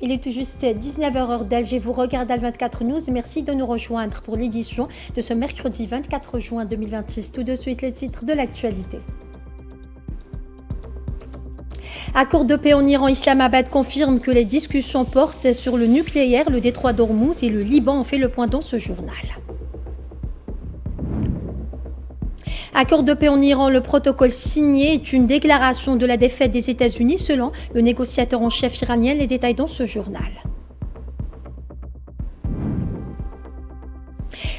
Il est tout juste 19h heure d'Alger. Vous regardez Al24 News. Merci de nous rejoindre pour l'édition de ce mercredi 24 juin 2026. Tout de suite, les titres de l'actualité. Accord de paix en Iran, Islamabad confirme que les discussions portent sur le nucléaire, le détroit d'Ormuz et le Liban ont fait le point dans ce journal. Accord de paix en Iran, le protocole signé est une déclaration de la défaite des États-Unis selon le négociateur en chef iranien. Les détails dans ce journal.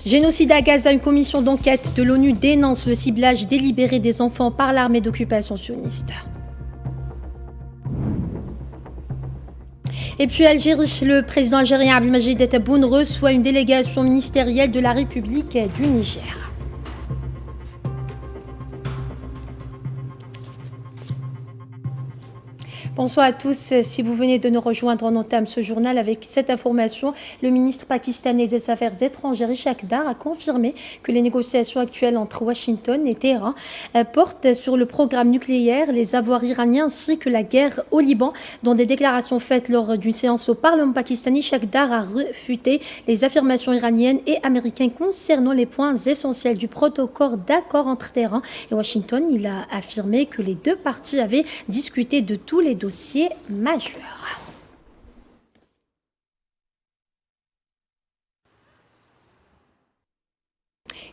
Génocide à Gaza, une commission d'enquête de l'ONU dénonce le ciblage délibéré des enfants par l'armée d'occupation sioniste. Et puis Algérie, le président algérien Abdelmajid Tebboune reçoit une délégation ministérielle de la République du Niger. Bonsoir à tous. Si vous venez de nous rejoindre, on entame ce journal avec cette information. Le ministre pakistanais des Affaires étrangères, Ishaq Dar, a confirmé que les négociations actuelles entre Washington et Téhéran portent sur le programme nucléaire, les avoirs iraniens ainsi que la guerre au Liban. Dans des déclarations faites lors d'une séance au Parlement pakistanais, Ishaq Dar a refuté les affirmations iraniennes et américaines concernant les points essentiels du protocole d'accord entre Téhéran et Washington. Il a affirmé que les deux parties avaient discuté de tous les dossiers majeur.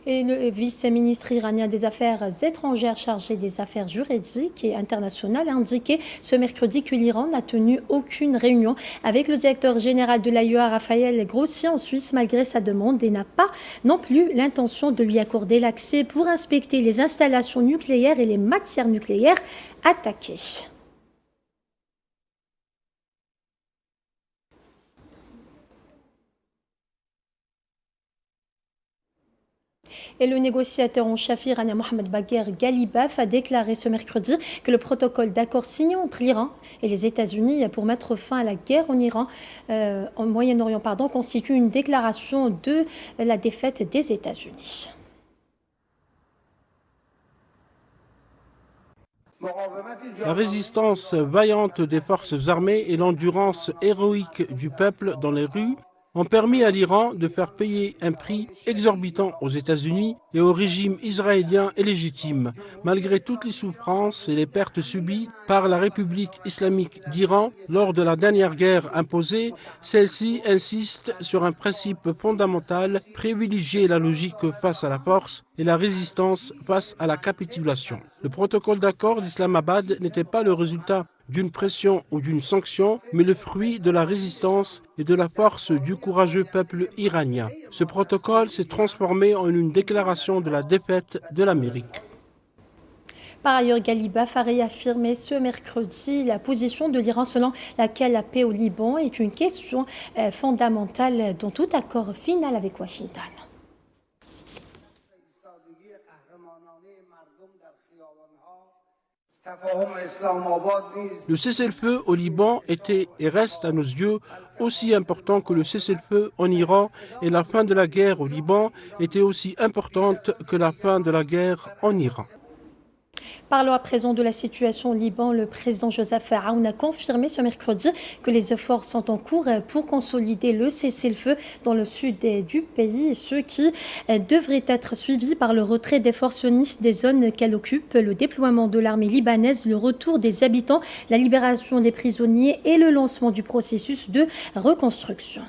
Et le vice-ministre iranien des Affaires étrangères chargé des affaires juridiques et internationales a indiqué ce mercredi que l'Iran n'a tenu aucune réunion avec le directeur général de l'AIEA, Raphaël Grossi, en Suisse, malgré sa demande, et n'a pas non plus l'intention de lui accorder l'accès pour inspecter les installations nucléaires et les matières nucléaires attaquées. Et le négociateur en chef iranien Mohammad Bagher Ghalibaf a déclaré ce mercredi que le protocole d'accord signé entre l'Iran et les États-Unis pour mettre fin à la guerre en Iran, en Moyen-Orient, constitue une déclaration de la défaite des États-Unis. La résistance vaillante des forces armées et l'endurance héroïque du peuple dans les rues ont permis à l'Iran de faire payer un prix exorbitant aux États-Unis et au régime israélien illégitime, malgré toutes les souffrances et les pertes subies par la République islamique d'Iran lors de la dernière guerre imposée. Celle-ci insiste sur un principe fondamental, privilégier la logique face à la force et la résistance face à la capitulation. Le protocole d'accord d'Islamabad n'était pas le résultat d'une pression ou d'une sanction, mais le fruit de la résistance et de la force du courageux peuple iranien. Ce protocole s'est transformé en une déclaration de la défaite de l'Amérique. Par ailleurs, Ghalibaf a réaffirmé ce mercredi la position de l'Iran selon laquelle la paix au Liban est une question fondamentale dans tout accord final avec Washington. Le cessez-le-feu au Liban était et reste à nos yeux aussi important que le cessez-le-feu en Iran, et la fin de la guerre au Liban était aussi importante que la fin de la guerre en Iran. Parlons à présent de la situation au Liban. Le président Joseph Aoun a confirmé ce mercredi que les efforts sont en cours pour consolider le cessez-le-feu dans le sud du pays, ce qui devrait être suivi par le retrait des forces sionistes des zones qu'elles occupent, le déploiement de l'armée libanaise, le retour des habitants, la libération des prisonniers et le lancement du processus de reconstruction.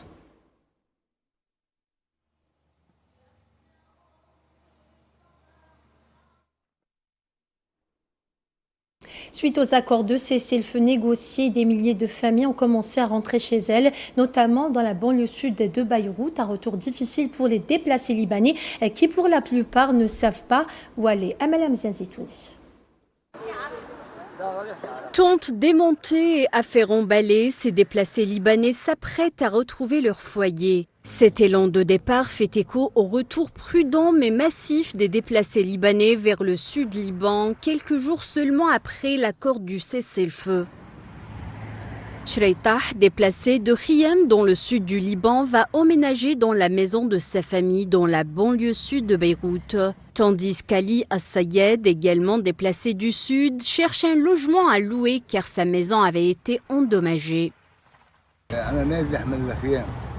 Suite aux accords de cessez-le-feu négociés, des milliers de familles ont commencé à rentrer chez elles, notamment dans la banlieue sud de Beyrouth. Un retour difficile pour les déplacés libanais qui, pour la plupart, ne savent pas où aller. Amalam Ziazitouni. Tentes démontées et affaires emballées, ces déplacés libanais s'apprêtent à retrouver leur foyer. Cet élan de départ fait écho au retour prudent mais massif des déplacés libanais vers le sud Liban, quelques jours seulement après l'accord du cessez-le-feu. Shreitah, déplacé de Khiyam dans le sud du Liban, va emménager dans la maison de sa famille dans la banlieue sud de Beyrouth. Tandis qu'Ali As-Sayed, également déplacé du sud, cherche un logement à louer car sa maison avait été endommagée.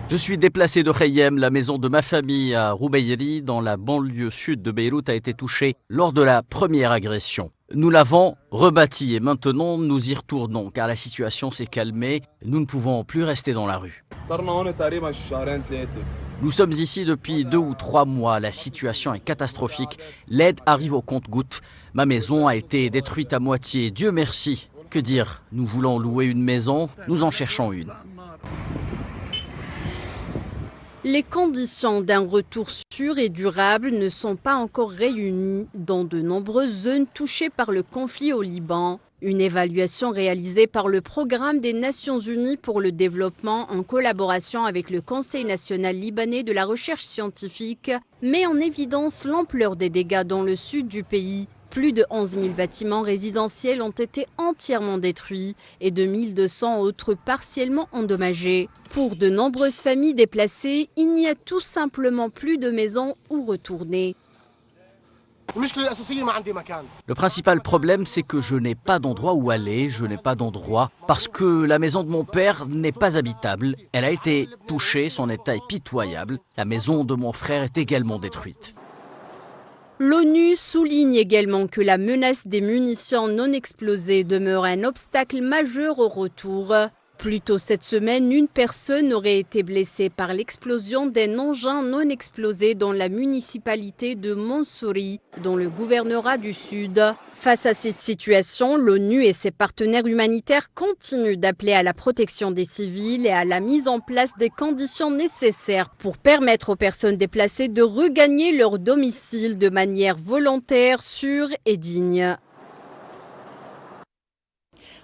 Je suis déplacé de Khayem, la maison de ma famille à Roubaïri, dans la banlieue sud de Beyrouth, a été touchée lors de la première agression. Nous l'avons rebâtie et maintenant nous y retournons car la situation s'est calmée. Nous ne pouvons plus rester dans la rue. Nous sommes ici depuis 2 ou 3 mois. La situation est catastrophique. L'aide arrive au compte-gouttes. Ma maison a été détruite à moitié. Dieu merci. Que dire? Nous voulons louer une maison. Nous en cherchons une. Les conditions d'un retour sûr et durable ne sont pas encore réunies dans de nombreuses zones touchées par le conflit au Liban. Une évaluation réalisée par le Programme des Nations Unies pour le développement en collaboration avec le Conseil national libanais de la recherche scientifique met en évidence l'ampleur des dégâts dans le sud du pays. Plus de 11 000 bâtiments résidentiels ont été entièrement détruits et 2 200 autres partiellement endommagés. Pour de nombreuses familles déplacées, il n'y a tout simplement plus de maisons où retourner. Le principal problème, c'est que je n'ai pas d'endroit où aller, je n'ai pas d'endroit parce que la maison de mon père n'est pas habitable. Elle a été touchée, son état est pitoyable. La maison de mon frère est également détruite. L'ONU souligne également que la menace des munitions non explosées demeure un obstacle majeur au retour. Plus tôt cette semaine, une personne aurait été blessée par l'explosion d'un engin non explosé dans la municipalité de Mansouri, dans le gouvernorat du Sud. Face à cette situation, l'ONU et ses partenaires humanitaires continuent d'appeler à la protection des civils et à la mise en place des conditions nécessaires pour permettre aux personnes déplacées de regagner leur domicile de manière volontaire, sûre et digne.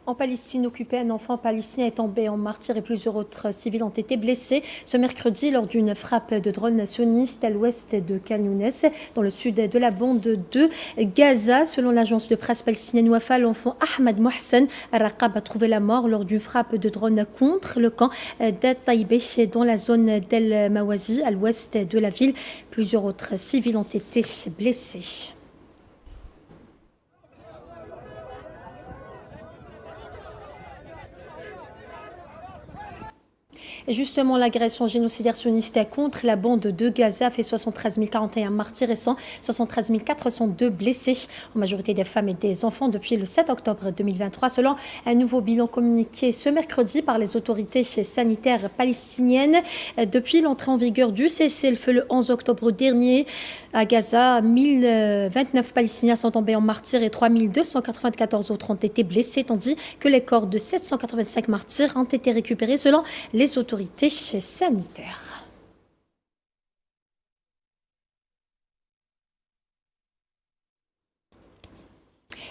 En Palestine occupée, un enfant palestinien est tombé en martyr et plusieurs autres civils ont été blessés ce mercredi lors d'une frappe de drone sioniste à l'ouest de Khan Younes, dans le sud de la bande de Gaza. Selon l'agence de presse palestinienne Wafa, l'enfant Ahmad Mohsen Al-Raqab a trouvé la mort lors d'une frappe de drone contre le camp d'At-Taïbé dans la zone d'El Mawazi, à l'ouest de la ville. Plusieurs autres civils ont été blessés. Et justement, l'agression génocidaire sioniste contre la bande de Gaza fait 73 041 martyrs et 173 402 blessés, en majorité des femmes et des enfants depuis le 7 octobre 2023, selon un nouveau bilan communiqué ce mercredi par les autorités sanitaires palestiniennes. Depuis l'entrée en vigueur du cessez-le-feu le 11 octobre dernier, à Gaza, 1029 Palestiniens sont tombés en martyrs et 3294 autres ont été blessés, tandis que les corps de 785 martyrs ont été récupérés selon les autorités sanitaires.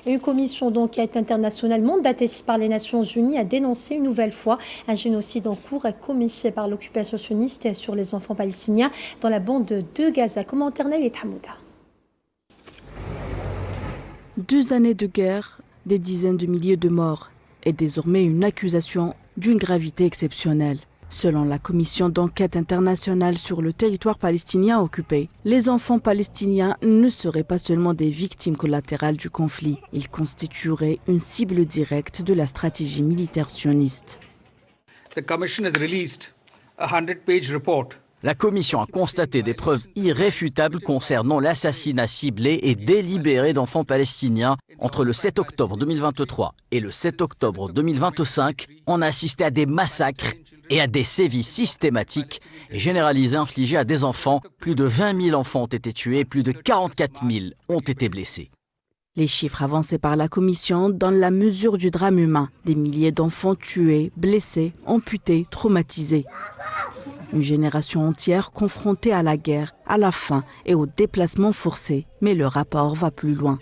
Une commission d'enquête internationale mandatée par les Nations Unies a dénoncé une nouvelle fois un génocide en cours commis par l'occupation sioniste sur les enfants palestiniens dans la bande de Gaza. Commentaire Naït Hamouda. 2 années de guerre, des dizaines de milliers de morts et désormais une accusation d'une gravité exceptionnelle. Selon la commission d'enquête internationale sur le territoire palestinien occupé, les enfants palestiniens ne seraient pas seulement des victimes collatérales du conflit, ils constitueraient une cible directe de la stratégie militaire sioniste. The commission has released a 100-page report. La commission a constaté des preuves irréfutables concernant l'assassinat ciblé et délibéré d'enfants palestiniens entre le 7 octobre 2023 et le 7 octobre 2025. On a assisté à des massacres et à des sévices systématiques et généralisés infligés à des enfants. Plus de 20 000 enfants ont été tués, plus de 44 000 ont été blessés. Les chiffres avancés par la commission donnent la mesure du drame humain. Des milliers d'enfants tués, blessés, amputés, traumatisés. Une génération entière confrontée à la guerre, à la faim et au déplacement forcé. Mais le rapport va plus loin.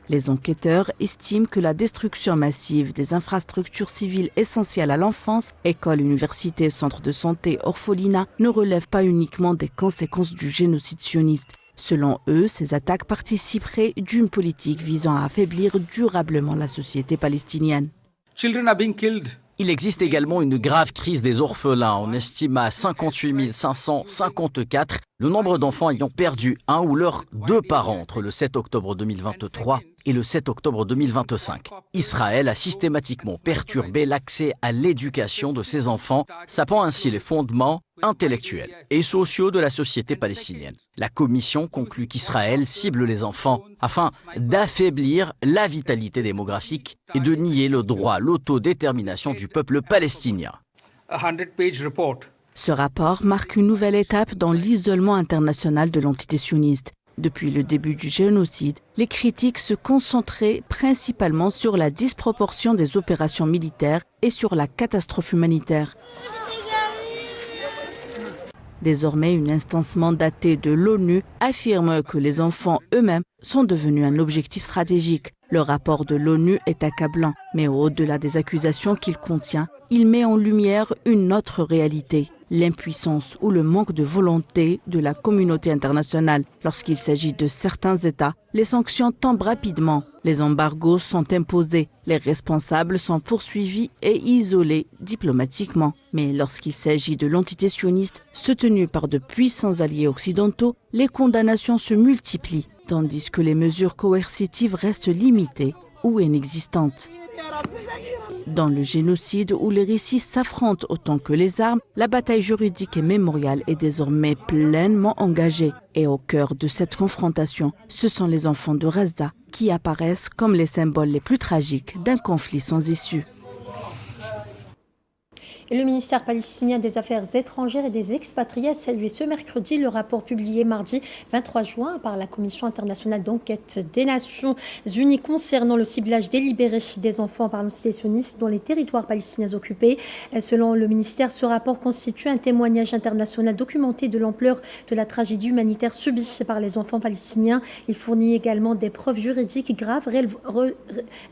Les enquêteurs estiment que la destruction massive des infrastructures civiles essentielles à l'enfance, écoles, universités, centres de santé, orphelinats, ne relève pas uniquement des conséquences du génocide sioniste. Selon eux, ces attaques participeraient d'une politique visant à affaiblir durablement la société palestinienne. Children are being killed. Il existe également une grave crise des orphelins. On estime à 58 554 le nombre d'enfants ayant perdu un ou leurs deux parents entre le 7 octobre 2023 et le 7 octobre 2025. Israël a systématiquement perturbé l'accès à l'éducation de ses enfants, sapant ainsi les fondements intellectuels et sociaux de la société palestinienne. La commission conclut qu'Israël cible les enfants afin d'affaiblir la vitalité démographique et de nier le droit à l'autodétermination du peuple palestinien. Ce rapport marque une nouvelle étape dans l'isolement international de l'entité sioniste. Depuis le début du génocide, les critiques se concentraient principalement sur la disproportion des opérations militaires et sur la catastrophe humanitaire. Désormais, une instance mandatée de l'ONU affirme que les enfants eux-mêmes sont devenus un objectif stratégique. Le rapport de l'ONU est accablant, mais au-delà des accusations qu'il contient, il met en lumière une autre réalité, l'impuissance ou le manque de volonté de la communauté internationale. Lorsqu'il s'agit de certains États, les sanctions tombent rapidement, les embargos sont imposés, les responsables sont poursuivis et isolés diplomatiquement. Mais lorsqu'il s'agit de l'entité sioniste soutenue par de puissants alliés occidentaux, les condamnations se multiplient, tandis que les mesures coercitives restent limitées ou inexistantes. Dans le génocide où les récits s'affrontent autant que les armes, la bataille juridique et mémoriale est désormais pleinement engagée. Et au cœur de cette confrontation, ce sont les enfants de Gaza qui apparaissent comme les symboles les plus tragiques d'un conflit sans issue. Et le ministère palestinien des Affaires étrangères et des expatriés a salué ce mercredi le rapport publié mardi 23 juin par la Commission internationale d'enquête des Nations Unies concernant le ciblage délibéré des enfants par l'entité sioniste dans les territoires palestiniens occupés. Selon le ministère, ce rapport constitue un témoignage international documenté de l'ampleur de la tragédie humanitaire subie par les enfants palestiniens. Il fournit également des preuves juridiques graves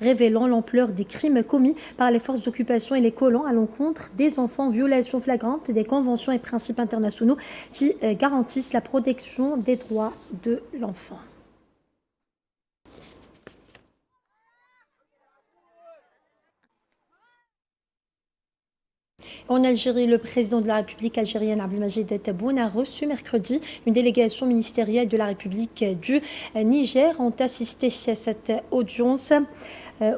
révélant l'ampleur des crimes commis par les forces d'occupation et les colons à l'encontre des enfants, violation flagrante des conventions et principes internationaux qui garantissent la protection des droits de l'enfant. En Algérie, le président de la République algérienne, Abdelmadjid Tebboune, a reçu mercredi une délégation ministérielle de la République du Niger. Ont assisté à cette audience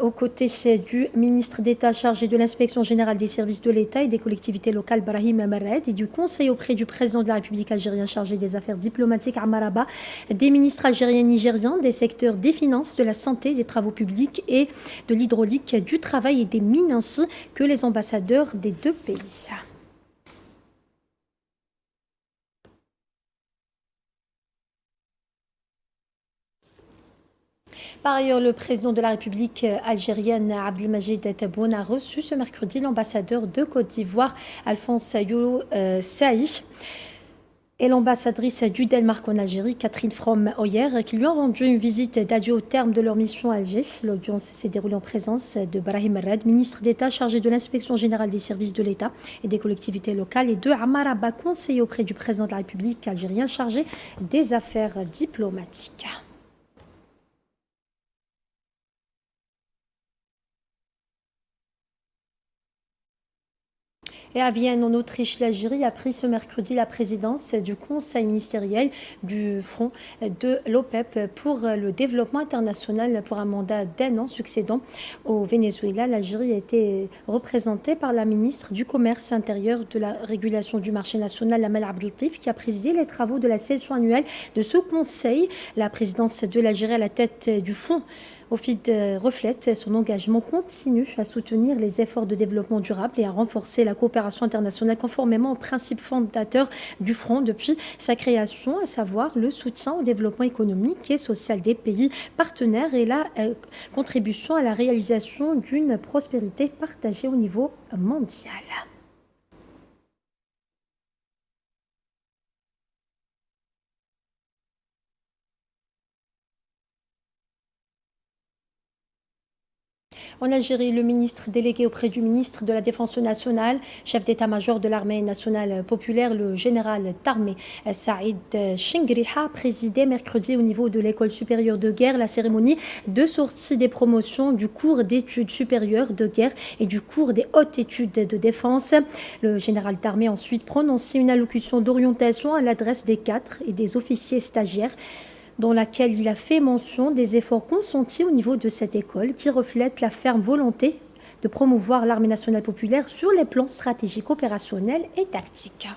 aux côtés du ministre d'État chargé de l'inspection générale des services de l'État et des collectivités locales, Brahim Marred, et du conseil auprès du président de la République algérienne chargé des affaires diplomatiques, Ammar Abba, des ministres algériens et nigériens des secteurs des finances, de la santé, des travaux publics et de l'hydraulique, du travail et des mines, ainsi que les ambassadeurs des deux pays. Par ailleurs, le président de la République algérienne, Abdelmadjid Tebboune, a reçu ce mercredi l'ambassadeur de Côte d'Ivoire, Alphonse Yolo Saïch, et l'ambassadrice du Danemark en Algérie, Catherine From-Hoyer, qui lui ont rendu une visite d'adieu au terme de leur mission à Alger. L'audience s'est déroulée en présence de Brahim Marred, ministre d'État chargé de l'inspection générale des services de l'État et des collectivités locales, et de Ammar Abba, conseiller auprès du président de la République algérien chargé des affaires diplomatiques. Et à Vienne, en Autriche, l'Algérie a pris ce mercredi la présidence du Conseil ministériel du Front de l'OPEP pour le développement international pour un mandat d'1 an succédant au Venezuela. L'Algérie a été représentée par la ministre du Commerce intérieur de la régulation du marché national, Amel Abdeltif, qui a présidé les travaux de la session annuelle de ce Conseil. La présidence de l'Algérie à la tête du Fonds OFID reflète son engagement continu à soutenir les efforts de développement durable et à renforcer la coopération internationale conformément aux principes fondateurs du Front depuis sa création, à savoir le soutien au développement économique et social des pays partenaires et la contribution à la réalisation d'une prospérité partagée au niveau mondial. En Algérie, le ministre délégué auprès du ministre de la Défense nationale, chef d'état-major de l'armée nationale populaire, le général d'armée Saïd Chengriha, présidait mercredi au niveau de l'école supérieure de guerre la cérémonie de sortie des promotions du cours d'études supérieures de guerre et du cours des hautes études de défense. Le général d'armée a ensuite prononcé une allocution d'orientation à l'adresse des cadres et des officiers stagiaires, dans laquelle il a fait mention des efforts consentis au niveau de cette école qui reflètent la ferme volonté de promouvoir l'armée nationale populaire sur les plans stratégiques, opérationnels et tactiques.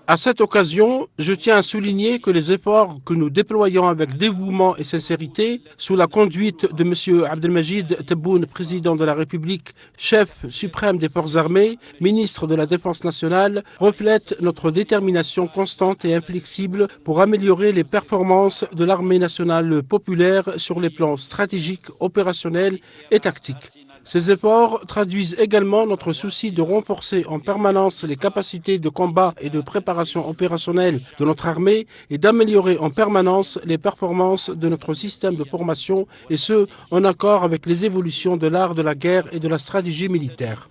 À cette occasion, je tiens à souligner que les efforts que nous déployons avec dévouement et sincérité, sous la conduite de M. Abdelmajid Tebboune, président de la République, chef suprême des forces armées, ministre de la Défense nationale, reflètent notre détermination constante et inflexible pour améliorer les performances de l'armée nationale populaire sur les plans stratégiques, opérationnels et tactiques. Ces efforts traduisent également notre souci de renforcer en permanence les capacités de combat et de préparation opérationnelle de notre armée et d'améliorer en permanence les performances de notre système de formation, et ce, en accord avec les évolutions de l'art de la guerre et de la stratégie militaire.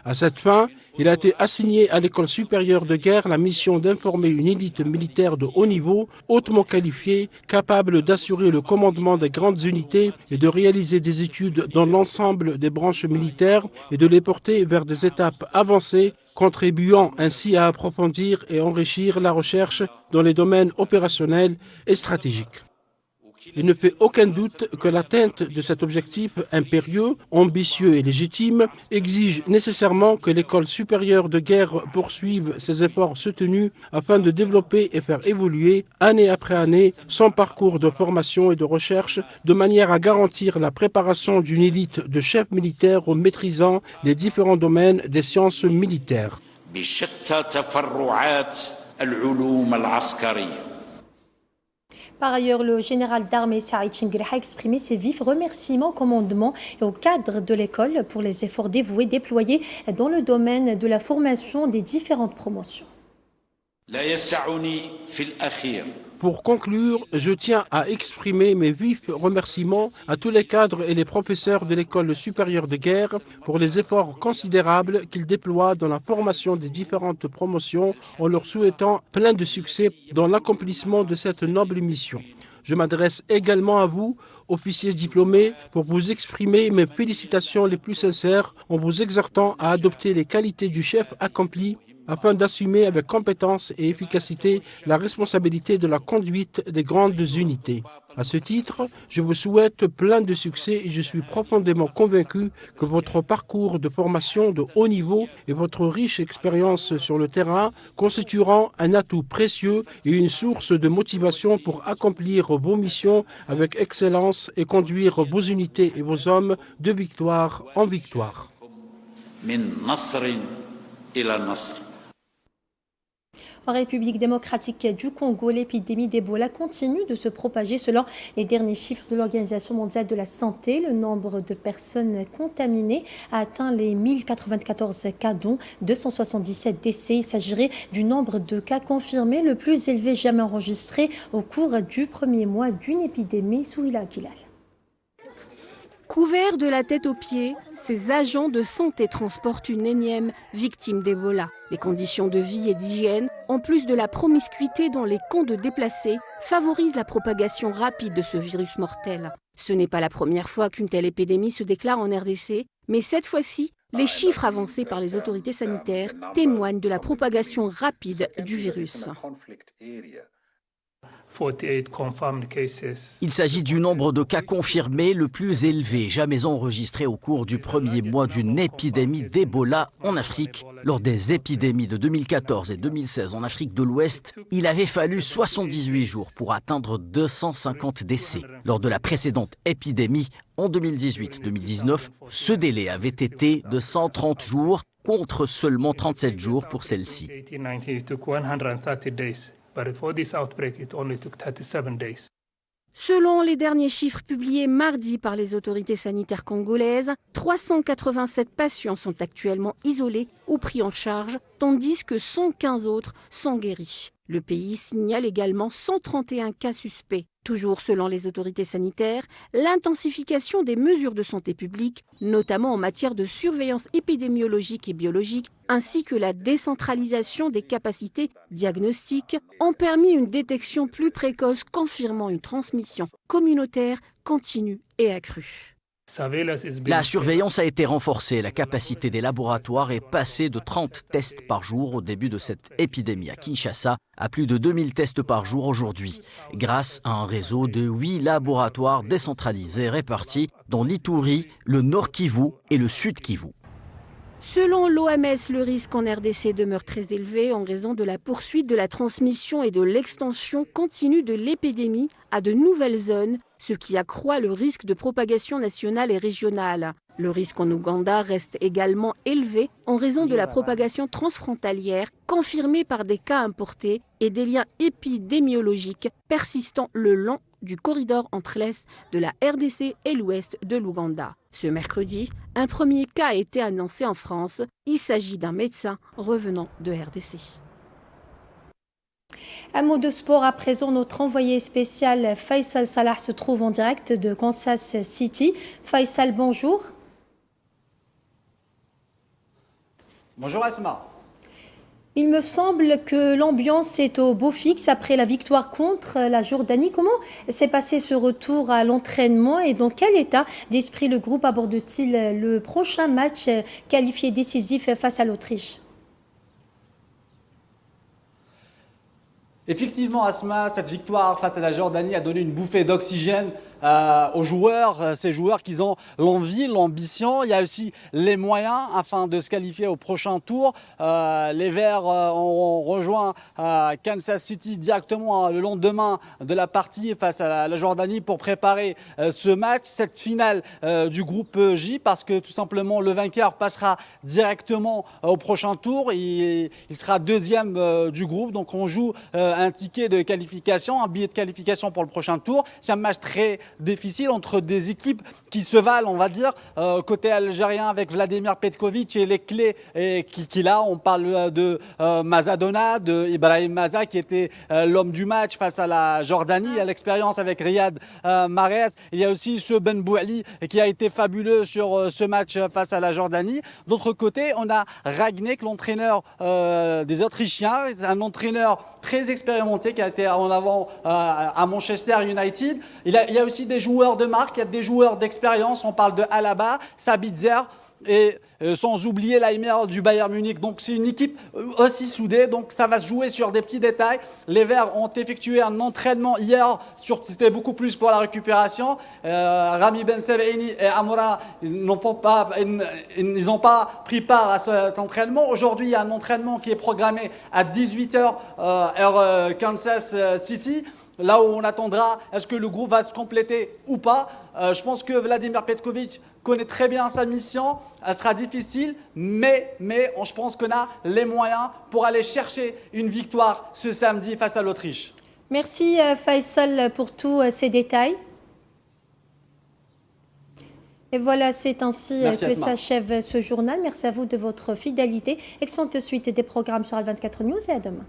À cette fin, il a été assigné à l'École supérieure de guerre la mission d'informer une élite militaire de haut niveau, hautement qualifiée, capable d'assurer le commandement des grandes unités et de réaliser des études dans l'ensemble des branches militaires et de les porter vers des étapes avancées, contribuant ainsi à approfondir et enrichir la recherche dans les domaines opérationnels et stratégiques. Il ne fait aucun doute que l'atteinte de cet objectif impérieux, ambitieux et légitime exige nécessairement que l'École supérieure de guerre poursuive ses efforts soutenus afin de développer et faire évoluer, année après année, son parcours de formation et de recherche de manière à garantir la préparation d'une élite de chefs militaires maîtrisant les différents domaines des sciences militaires. Par ailleurs, le général d'armée Saïd Chengriha a exprimé ses vifs remerciements au commandement et au cadre de l'école pour les efforts dévoués déployés dans le domaine de la formation des différentes promotions. Pour conclure, je tiens à exprimer mes vifs remerciements à tous les cadres et les professeurs de l'École supérieure de guerre pour les efforts considérables qu'ils déploient dans la formation des différentes promotions, en leur souhaitant plein de succès dans l'accomplissement de cette noble mission. Je m'adresse également à vous, officiers diplômés, pour vous exprimer mes félicitations les plus sincères en vous exhortant à adopter les qualités du chef accompli afin d'assumer avec compétence et efficacité la responsabilité de la conduite des grandes unités. À ce titre, je vous souhaite plein de succès et je suis profondément convaincu que votre parcours de formation de haut niveau et votre riche expérience sur le terrain constitueront un atout précieux et une source de motivation pour accomplir vos missions avec excellence et conduire vos unités et vos hommes de victoire en victoire. En République démocratique du Congo, l'épidémie d'Ebola continue de se propager. Selon les derniers chiffres de l'Organisation mondiale de la santé, le nombre de personnes contaminées a atteint les 1094 cas, dont 277 décès. Il s'agirait du nombre de cas confirmés le plus élevé jamais enregistré au cours du premier mois d'une épidémie sous Hilal. Couverts de la tête aux pieds, ces agents de santé transportent une énième victime d'Ebola. Les conditions de vie et d'hygiène, en plus de la promiscuité dans les camps de déplacés, favorisent la propagation rapide de ce virus mortel. Ce n'est pas la première fois qu'une telle épidémie se déclare en RDC, mais cette fois-ci, les chiffres avancés par les autorités sanitaires témoignent de la propagation rapide du virus. Il s'agit du nombre de cas confirmés le plus élevé jamais enregistré au cours du premier mois d'une épidémie d'Ebola en Afrique. Lors des épidémies de 2014 et 2016 en Afrique de l'Ouest, il avait fallu 78 jours pour atteindre 250 décès. Lors de la précédente épidémie, en 2018-2019, ce délai avait été de 130 jours contre seulement 37 jours pour celle-ci. Selon les derniers chiffres publiés mardi par les autorités sanitaires congolaises, 387 patients sont actuellement isolés ou ou pris en charge, tandis que 115 autres sont guéris. Le pays signale également 131 cas suspects. Toujours selon les autorités sanitaires, l'intensification des mesures de santé publique, notamment en matière de surveillance épidémiologique et biologique, ainsi que la décentralisation des capacités diagnostiques, ont permis une détection plus précoce, confirmant une transmission communautaire continue et accrue. La surveillance a été renforcée. La capacité des laboratoires est passée de 30 tests par jour au début de cette épidémie à Kinshasa à plus de 2000 tests par jour aujourd'hui, grâce à un réseau de 8 laboratoires décentralisés répartis dans l'Ituri, le Nord Kivu et le Sud Kivu. Selon l'OMS, le risque en RDC demeure très élevé en raison de la poursuite de la transmission et de l'extension continue de l'épidémie à de nouvelles zones, ce qui accroît le risque de propagation nationale et régionale. Le risque en Ouganda reste également élevé en raison de la propagation transfrontalière confirmée par des cas importés et des liens épidémiologiques persistant le long du corridor entre l'est de la RDC et l'ouest de l'Ouganda. Ce mercredi, un premier cas a été annoncé en France. Il s'agit d'un médecin revenant de RDC. Un mot de sport à présent. Notre envoyé spécial Faisal Salah se trouve en direct de Kansas City. Faisal, bonjour. Bonjour Asma. Il me semble que l'ambiance est au beau fixe après la victoire contre la Jordanie. Comment s'est passé ce retour à l'entraînement et dans quel état d'esprit le groupe aborde-t-il le prochain match qualifié décisif face à l'Autriche ? Effectivement, Asma, cette victoire face à la Jordanie a donné une bouffée d'oxygène aux joueurs, ces joueurs qui ont l'envie, l'ambition. Il y a aussi les moyens afin de se qualifier au prochain tour. Les Verts ont rejoint Kansas City directement le lendemain de la partie face à la Jordanie pour préparer ce match, cette finale du groupe J, parce que tout simplement le vainqueur passera directement au prochain tour. Il sera deuxième du groupe, donc on joue un ticket de qualification, un billet de qualification pour le prochain tour. C'est un match très difficile entre des équipes qui se valent, on va dire, côté algérien avec Vladimir Petkovic et les clés qu'il a. On parle de Mazadona, de Ibrahim Maza qui était l'homme du match face à la Jordanie. Il y a l'expérience avec Riyad Mahrez. Il y a aussi ce Ben Bouali qui a été fabuleux sur ce match face à la Jordanie. D'autre côté, on a Rangnick, l'entraîneur des Autrichiens, un entraîneur très expérimenté qui a été en avant à Manchester United. Il y a aussi des joueurs de marque, il y a des joueurs d'expérience. On parle de Alaba, Sabitzer et sans oublier Laimer du Bayern Munich. Donc c'est une équipe aussi soudée, donc ça va se jouer sur des petits détails. Les Verts ont effectué un entraînement hier, c'était beaucoup plus pour la récupération. Rami Ben Sebaini et Amoura, ils n'ont pas pris part à cet entraînement. Aujourd'hui, il y a un entraînement qui est programmé à 18h heure Kansas City. Là où on attendra, est-ce que le groupe va se compléter ou pas. Je pense que Vladimir Petkovic connaît très bien sa mission. Elle sera difficile, mais je pense qu'on a les moyens pour aller chercher une victoire ce samedi face à l'Autriche. Merci Faisal pour tous ces détails. Et voilà, c'est ainsi que s'achève ce journal. Merci à vous de votre fidélité. Excellente suite des programmes sur Al24 News et à demain.